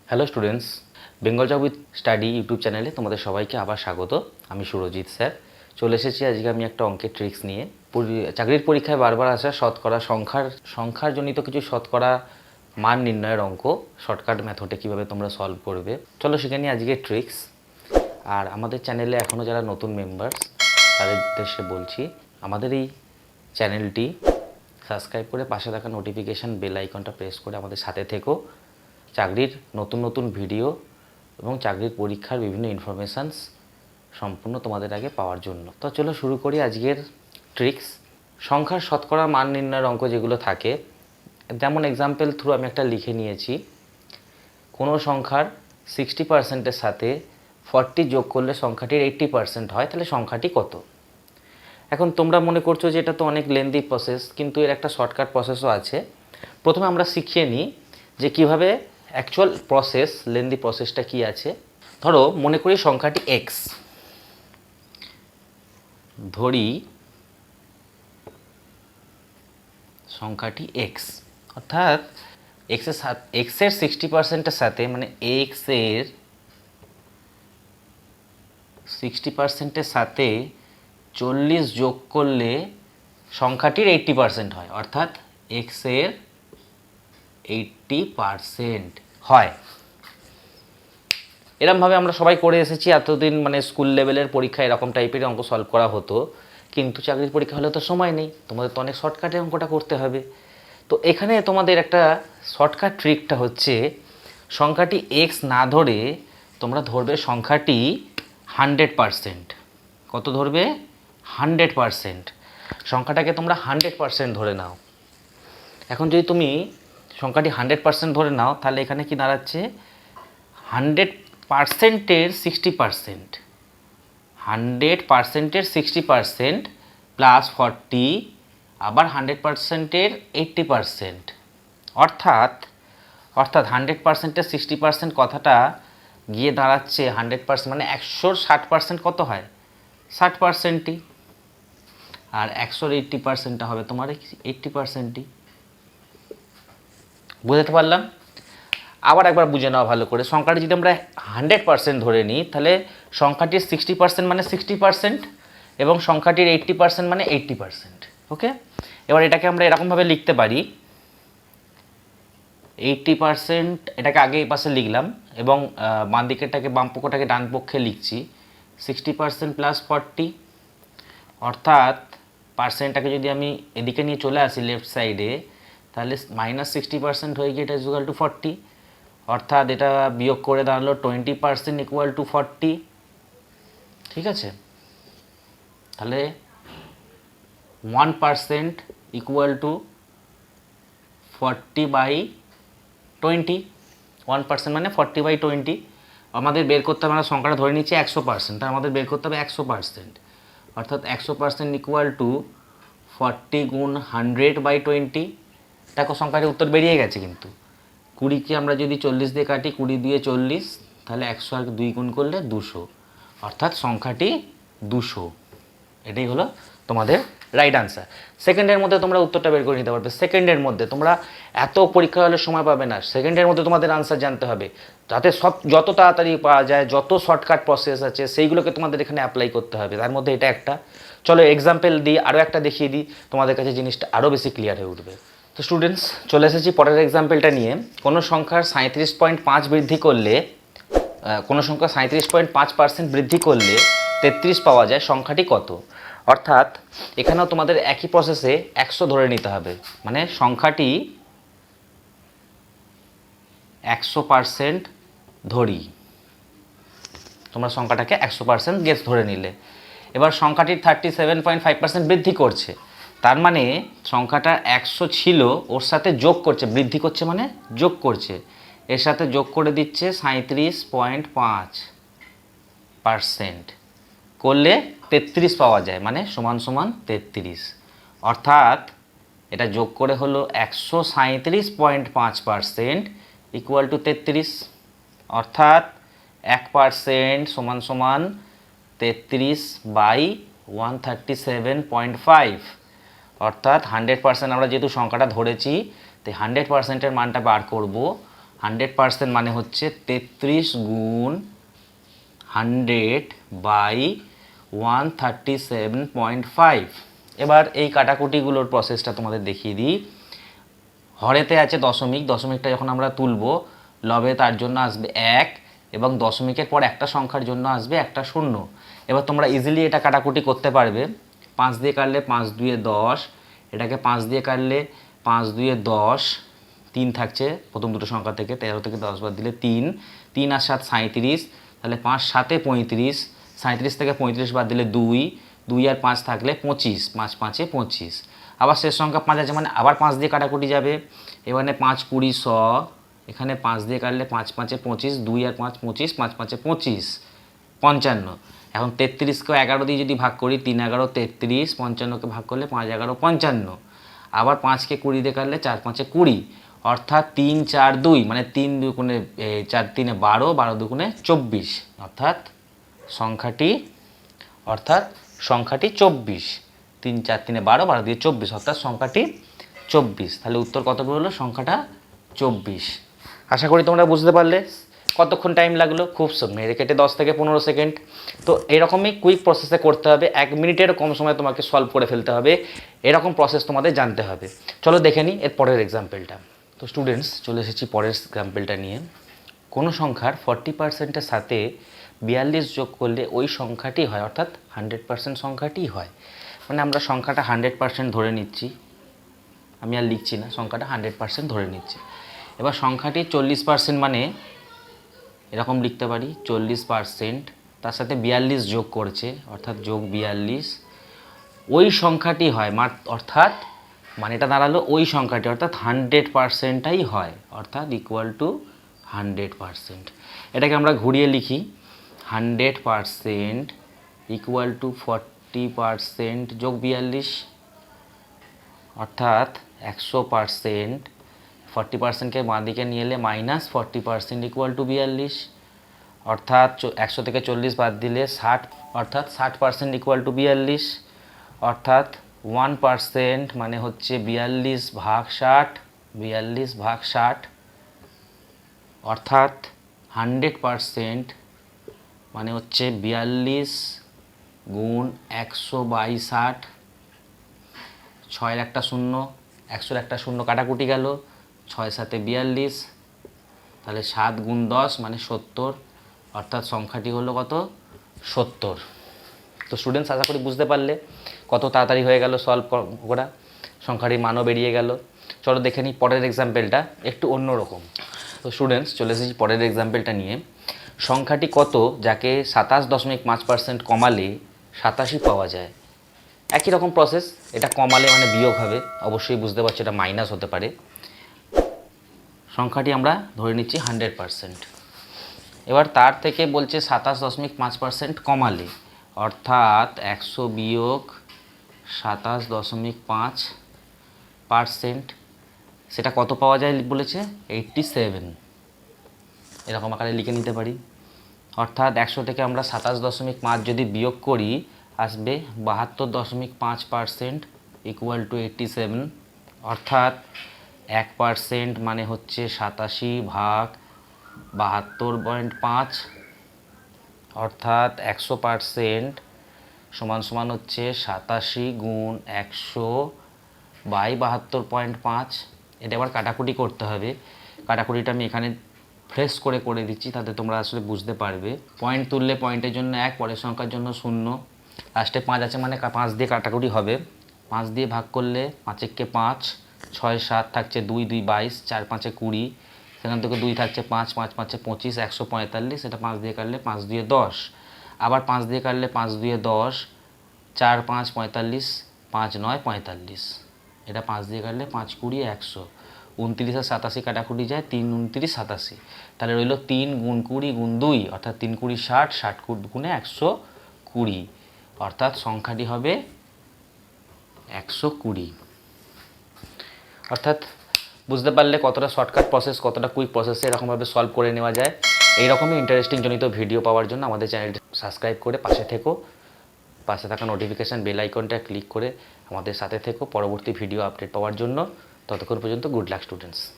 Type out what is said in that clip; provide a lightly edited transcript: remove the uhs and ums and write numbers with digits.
Hello students, Bengal job with study YouTube চ্যানেলে তোমাদের সবাইকে আবার স্বাগত। আমি সুরজিৎ স্যার চলে এসেছি আজকে আমি একটা অঙ্কের ট্রিক্স নিয়ে। চাকরির পরীক্ষায় বারবার আসা শতকরা সংখ্যারজনিত কিছু শতকরা মান নির্ণয়ের অঙ্ক শর্টকাট মেথডে কীভাবে তোমরা সলভ করবে, চলো শিখে নিই আজকের ট্রিক্স। আর আমাদের চ্যানেলে এখনও যারা নতুন মেম্বার্স তাদের উদ্দেশ্যে বলছি, আমাদের এই চ্যানেলটি সাবস্ক্রাইব করে পাশে থাকা নোটিফিকেশান বেল আইকনটা প্রেস করে আমাদের সাথে থেকো চাকরির নতুন নতুন ভিডিও এবং চাকরির পরীক্ষার বিভিন্ন ইনফরমেশানস সম্পূর্ণ তোমাদের আগে পাওয়ার জন্য। তো চলো শুরু করি আজকের ট্রিক্স। সংখ্যার শতকরা মান নির্ণয়ের অঙ্ক যেগুলো থাকে, যেমন এক্সাম্পল থ্রু আমি একটা লিখে নিয়েছি। কোনো সংখ্যার 60%-এর সাথে 40 যোগ করলে সংখ্যাটির 80% হয়, তাহলে সংখ্যাটি কত? এখন তোমরা মনে করছো যে এটা তো অনেক লেন্দি প্রসেস, কিন্তু এর একটা শর্টকাট প্রসেসও আছে। প্রথমে আমরা শিখিয়ে নিই যে কীভাবে অ্যাকচুয়াল প্রসেস, লেন্দি প্রসেসটা কি আছে। ধরো মনে করি সংখ্যাটি এক্স, ধরি সংখ্যাটি এক্স, অর্থাৎ এক্সের 60%-এর সাথে, মানে এক্সের 60%-এর সাথে 40 যোগ করলে সংখ্যাটির 80% হয়, অর্থাৎ এক্সের 80% হয়। এরকমভাবে আমরা সবাই করে এসেছি এতদিন, মানে স্কুল লেভেলের পরীক্ষা এরকম টাইপের অঙ্ক সলভ করা হতো, কিন্তু চাকরির পরীক্ষা হলে তো সময় নেই, তোমাদের তো অনেক শর্টকাটে অঙ্কটা করতে হবে। তো এখানে তোমাদের একটা শর্টকাট ট্রিকটা হচ্ছে, সংখ্যাটি এক্স না ধরে তোমরা ধরবে সংখ্যাটি 100%। কত ধরবে? 100%। সংখ্যাটাকে তোমরা 100% ধরে নাও। এখন যদি তুমি সংখ্যাটি 100% ধরে নাও, তাহলে এখানে কি দাঁড়াচ্ছে? 100%-এর 60%, 100%-এর 60% প্লাস 40, আবার 100%-এর 80%, অর্থাৎ 100%-এর 60% কথাটা গিয়ে দাঁড়াচ্ছে 100%, মানে 100-র 60% কত হয়? 60%ই। আর 100-র 80%টা হবে তোমার 80%ই। বুঝতে পারলাম? আবার একবার বুঝে নেওয়া ভালো করে। সংখ্যাটি যদি আমরা 100% ধরে নিই, তাহলে সংখ্যাটির 60% মানে 60%, এবং সংখ্যাটির 80% মানে 80%। ওকে, এবার এটাকে আমরা এরকমভাবে লিখতে পারি, 80%, এটাকে আগে এই পাশে লিখলাম এবং বাম দিকেরটাকে, বাম পক্ষটাকে ডান পক্ষে লিখছি। 60% প্লাস 40, অর্থাৎ পার্সেন্টটাকে যদি আমি এদিকে নিয়ে চলে আসি লেফট সাইডে, তাহলে -60% হয়ে গিয়ে এটা ইকুয়াল টু 40, অর্থাৎ এটা বিয়োগ করে দাঁড়ালো 20% ইকুয়াল টু 40। ঠিক আছে, তাহলে 1% ইকুয়াল টু 40/20। 1% মানে 40/20। আমাদের বের করতে হবে, আমরা সংখ্যাটা ধরে নিচ্ছি 100%, তার আমাদের বের করতে হবে 100%, অর্থাৎ 100% ইকুয়াল টু 40 গুণ 100/20। দেখো সংখ্যাটির উত্তর বেরিয়ে গেছে। কিন্তু 20কে আমরা যদি 40 দিয়ে কাটি, 20 দিয়ে 40, তাহলে 100 আর 2 গুণ করলে 200, অর্থাৎ সংখ্যাটি 200। এটাই হলো তোমাদের রাইট আনসার। সেকেন্ডের মধ্যে তোমরা উত্তরটা বের করে নিতে পারবে। সেকেন্ডের মধ্যে তোমরা এত পরীক্ষা হলে সময় পাবে না, সেকেন্ডের মধ্যে তোমাদের আনসার জানতে হবে, যাতে যত তাড়াতাড়ি পাওয়া যায়, যত শর্টকাট প্রসেস আছে সেইগুলোকে তোমাদের এখানে অ্যাপ্লাই করতে হবে। তার মধ্যে এটা একটা। চলো এক্সাম্পল দিই, আরও একটা দেখিয়ে দিই, তোমাদের কাছে জিনিসটা আরও বেশি ক্লিয়ার হয়ে উঠবে। তো স্টুডেন্টস, চলে এসেছি পরের এক্সাম্পলটা নিয়ে। কোনো সংখ্যার 37.5 বৃদ্ধি করলে, কোনো সংখ্যা 37.5% বৃদ্ধি করলে 33 পাওয়া যায়, সংখ্যাটি কত? অর্থাৎ এখানেও তোমাদের একই প্রসেসে 100 ধরে নিতে হবে, মানে সংখ্যাটি 100% ধরি। তোমরা সংখ্যাটাকে 100% গেস ধরে নিলে। এবার সংখ্যাটির 37.5% বৃদ্ধি করছে, তার মানে সংখ্যাটা 100 ছিল, ওর সাথে যোগ করছে, বৃদ্ধি করছে মানে যোগ করছে, এর সাথে যোগ করে দিচ্ছে 37.5% করলে 33 পাওয়া যায়, মানে সমান সমান 33। অর্থাৎ এটা যোগ করে হলো 137.5% ইকুয়াল টু 33, অর্থাৎ 1% সমান সমান 33/137.5, অর্থাৎ 100% আমরা যেহেতু সংখ্যাটা ধরেছি, তাই 100%-এর মানটা বার করব, 100% মানে হচ্ছে 33 গুণ 100/137.5। এবার এই কাটাকুটিগুলোর প্রসেসটা তোমাদের দেখিয়ে দিই। হরেতে আছে দশমিক, দশমিকটা যখন আমরা তুলব লবে তার জন্য আসবে 1 এবং দশমিকের পর একটা সংখ্যার জন্য আসবে একটা শূন্য। এবার তোমরা ইজিলি এটা কাটাকুটি করতে পারবে। 5 দিয়ে কাটলে 5 2 10, এটাকে 5 দিয়ে কাটলে 5 2 10, 3 থাকছে প্রথম দুটো সংখ্যা থেকে, 13 থেকে 10 বাদ দিলে 3, 3 আর 7 37, তাহলে 5 7 35, 37 থেকে 35 বাদ দিলে 2, 2 আর 5 থাকলে 25, 5 5 25। আবার শেষ সংখ্যা 5 আছে মানে আবার 5 দিয়ে কাটাকুটি যাবে। এখানে 5 20 100, এখানে 5 দিয়ে কাটলে 5 5 25, 2 আর 5 25, 5 5 25, 55। এখন 33কে 11 দিয়ে যদি ভাগ করি, 3 11 33, 55কে ভাগ করলে 5 11 55। আবার 5কে 20 দিয়ে কাটলে 4 5 20, অর্থাৎ 3 4 2 মানে 3 দুগুণে 4 3 12, 12 দুগুণে 24, অর্থাৎ সংখ্যাটি 24। 3 4 3 12, 12 দিয়ে 24, অর্থাৎ সংখ্যাটি 24। তাহলে উত্তর কত হলো? সংখ্যাটা 24। আশা করি তোমরা বুঝতে পারলে। কতক্ষণ টাইম লাগলো? খুব মেরে কেটে 10 থেকে 15 সেকেন্ড। তো এরকমই কুইক প্রসেসে করতে হবে, 1 মিনিটের কম সময় তোমাকে সলভ করে ফেলতে হবে, এরকম প্রসেস তোমাদের জানতে হবে। চলো দেখে নিই এর পরের এক্সাম্পলটা। তো স্টুডেন্টস, চলে এসেছি পরের এক্সাম্পলটা নিয়ে। কোনো সংখ্যার 40%-এর সাথে 42 যোগ করলে ওই সংখ্যাটি হয়, অর্থাৎ 100% সংখ্যাটি হয়। মানে আমরা সংখ্যাটা 100% ধরে নিচ্ছি, আমি আর লিখছি না, সংখ্যাটা 100% ধরে নিচ্ছি। এবার সংখ্যাটি 40% মানে এরকম লিখতে পারি 40%, তার সাথে 42 যোগ করছে, অর্থাৎ যোগ 42, ওই সংখ্যাটি হয়, অর্থাৎ মানে এটা দাঁড়ালো ওই সংখ্যাটি, অর্থাৎ 100%টাই হয়, অর্থাৎ ইকুয়াল টু 100%। এটাকে আমরা ঘুরিয়ে লিখি 100% ইকুয়াল টু 40% যোগ 42, অর্থাৎ 100%। 40%কে বাঁ দিকে নিয়ে এলে -40% ইকুয়াল টু 42, অর্থাৎ 100 থেকে 40 বাদ দিলে 60, অর্থাৎ 60% ইকুয়াল টু 42, অর্থাৎ 1% মানে হচ্ছে 42/60, 42/60, অর্থাৎ 100% মানে হচ্ছে 42 গুণ 100/60। 6-এর একটা শূন্য, 100-এর একটা শূন্য কাটাকুটি গেল, 6 7 42, তাহলে 7 গুণ 10 মানে 70, অর্থাৎ সংখ্যাটি হলো কত? 70। তো স্টুডেন্টস, আশা করি বুঝতে পারলে কত তাড়াতাড়ি হয়ে গেল সলভ করা, সংখ্যাটির মানও বেরিয়ে গেল। চলো দেখে নিই পরের এক্সাম্পলটা, একটু অন্যরকম। তো স্টুডেন্টস, চলে এসেছি পরের এক্সাম্পলটা নিয়ে। সংখ্যাটি কত যাকে 27.5% কমালে 87 পাওয়া যায়? একই রকম প্রসেস, এটা কমালে মানে বিয়োগ হবে, অবশ্যই বুঝতে পারছো এটা মাইনাস হতে পারে। সংখ্যাটি আমরা ধরে নিচ্ছি 100%। এবার তার থেকে বলছে 27.5% কমালে, অর্থাৎ 100 বিয়োগ 27.5%, সেটা কত পাওয়া যায় বলেছে? 87। এরকম আকারে লিখে নিতে পারি, অর্থাৎ 100 থেকে আমরা 27.5 যদি বিয়োগ করি আসবে 72.5% ইকুয়াল টু 87, অর্থাৎ 1% মানে হচ্ছে 87/72.5, অর্থাৎ 100% সমান সমান হচ্ছে 87 গুণ 100/72.5। এটা আবার কাটাকুটি করতে হবে, কাটাকুটিটা আমি এখানে ফ্রেশ করে দিচ্ছি, তাতে তোমরা আসলে বুঝতে পারবে। পয়েন্ট তুললে পয়েন্টের জন্য 1, পরের সংখ্যার জন্য 0, লাস্টে 5 আছে মানে 5 দিয়ে কাটাকুটি হবে। 5 দিয়ে ভাগ করলে 5 একে 5, 6 7 থাকছে 2 2 22, 4 5 20, সেখান থেকে 2 থাকছে 5 5 5 25, 145, এটা 5 দিয়ে কাটলে 5 2 10, আবার 5 দিয়ে কাটলে 5 2 10, 4 5 45, 5 9 45, এটা 5 দিয়ে কাটলে 5 20 100, 29 আর 87 কাটাকুটি যায়, 3 29 87, তাহলে রইল 3 গুণ 20 গুণ 2, অর্থাৎ 3 20 60, 60 গুণে 120, অর্থাৎ সংখ্যাটি হবে 120। অর্থাৎ বুঝতে পারলে কতটা শর্টকাট প্রসেস, কতটা কুইক প্রসেসে এরকমভাবে সলভ করে নেওয়া যায়। এইরকমই ইন্টারেস্টিং জনিত ভিডিও পাওয়ার জন্য আমাদের চ্যানেলটি সাবস্ক্রাইব করে পাশে থেকো, পাশে থাকা নোটিফিকেশান বেল আইকনটা ক্লিক করে আমাদের সাথে থেকো পরবর্তী ভিডিও আপডেট পাওয়ার জন্য। ততক্ষণ পর্যন্ত গুড লাক স্টুডেন্টস।